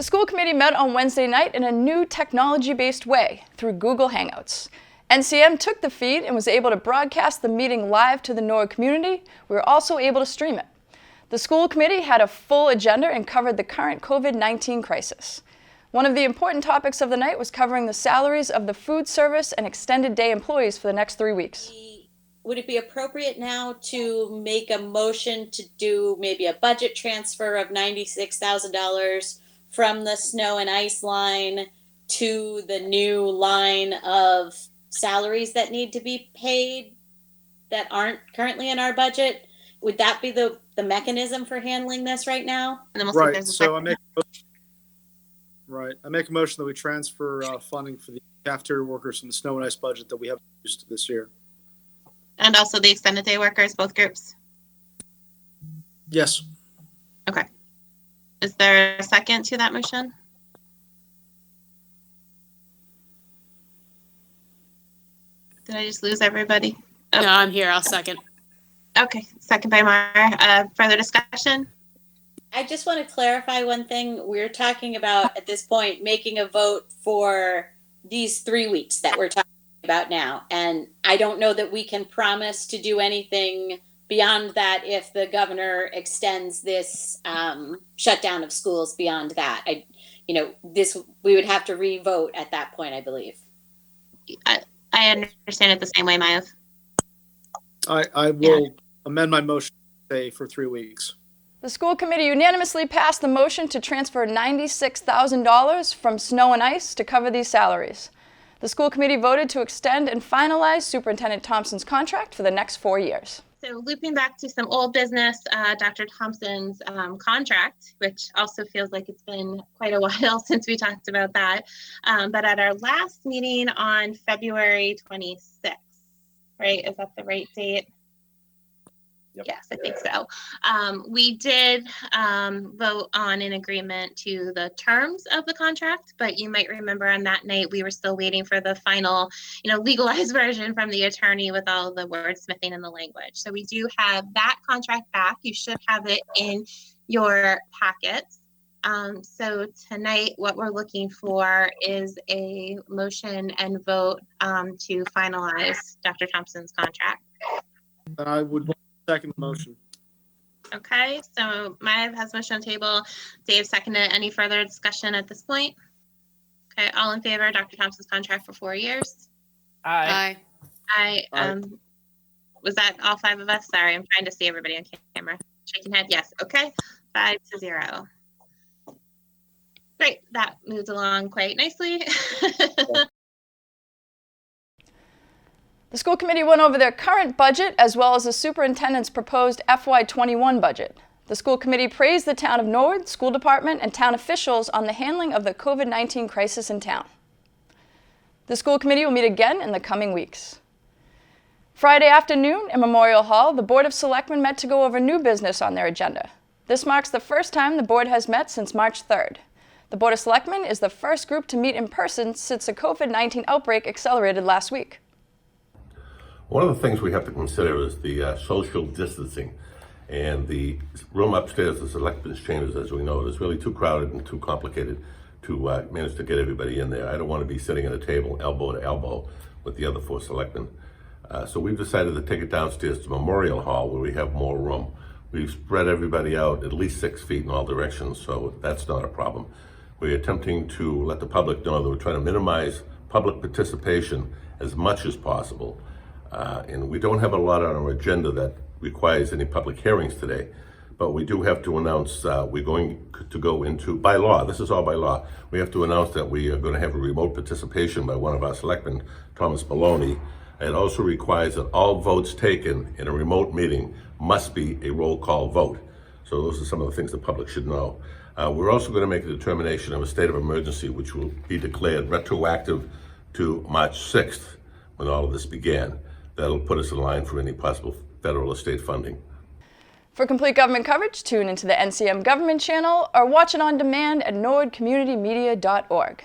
The school committee met on Wednesday night in a new technology-based way through Google Hangouts. NCM took the feed and was able to broadcast the meeting live to the NORD community. We were also able to stream it. The school committee had a full agenda and covered the current COVID-19 crisis. One of the important topics of the night was covering the salaries of the food service and extended day employees for the next 3 weeks. Would it be appropriate now to make a motion to do maybe a budget transfer of $96,000 from the snow and ice line to the new line of salaries that need to be paid that aren't currently in our budget? Would that be the mechanism for handling this right now? And then we'll Right, so I make a motion that we transfer funding for the cafeteria workers from the snow and ice budget that we have used this year. And also the extended day workers, both groups. Yes. Okay. Is there a second to that motion? Did I just lose everybody? No, I'm here. I'll second. Okay, second by Mara. Further discussion? I just want to clarify one thing. We're talking about, at this point, making a vote for these 3 weeks that we're talking about now. And I don't know that we can promise to do anything beyond that if the governor extends this shutdown of schools beyond that. We would have to re-vote at that point, I believe. I understand it the same way, Maya. I will amend my motion to say for 3 weeks. The school committee unanimously passed the motion to transfer $96,000 from snow and ice to cover these salaries. The school committee voted to extend and finalize Superintendent Thompson's contract for the next 4 years. So looping back to some old business, Dr. Thompson's contract, which also feels like it's been quite a while since we talked about that. But at our last meeting on February 26th, right? Is that the right date? Yep. Yes, I think so. We did vote on an agreement to the terms of the contract, but you might remember on that night we were still waiting for the final, legalized version from the attorney with all the wordsmithing and the language. So we do have that contract back. You should have it in your packets. So tonight, what we're looking for is a motion and vote to finalize Dr. Thompson's contract. And I would second the motion. Okay, so Maya has motion on the table. Dave seconded. Any further discussion at this point? Okay, all in favor of Dr. Thompson's contract for 4 years? Aye. Aye. Was that all 5 of us? Sorry, I'm trying to see everybody on camera. Shaking head, yes. Okay, 5-0. Great, that moved along quite nicely. The school committee went over their current budget as well as the superintendent's proposed FY21 budget. The school committee praised the town of Norwood, school department, and town officials on the handling of the COVID-19 crisis in town. The school committee will meet again in the coming weeks. Friday afternoon in Memorial Hall, the Board of Selectmen met to go over new business on their agenda. This marks the first time the board has met since March 3rd. The Board of Selectmen is the first group to meet in person since the COVID-19 outbreak accelerated last week. One of the things we have to consider is the social distancing, and the room upstairs, the selectmen's chambers, as we know, is really too crowded and too complicated to manage to get everybody in there. I don't want to be sitting at a table elbow to elbow with the other 4 selectmen. So we've decided to take it downstairs to Memorial Hall where we have more room. We've spread everybody out at least 6 feet in all directions, so that's not a problem. We're attempting to let the public know that we're trying to minimize public participation as much as possible. And we don't have a lot on our agenda that requires any public hearings today, but we do have to announce we're going to go into, by law, this is all by law, we have to announce that we are going to have a remote participation by one of our selectmen, Thomas Maloney. It also requires that all votes taken in a remote meeting must be a roll call vote. So those are some of the things the public should know. We're also going to make a determination of a state of emergency, which will be declared retroactive to March 6th, when all of this began. That'll put us in line for any possible federal or state funding. For complete government coverage, tune into the NCM Government channel or watch it on demand at nordcommunitymedia.org.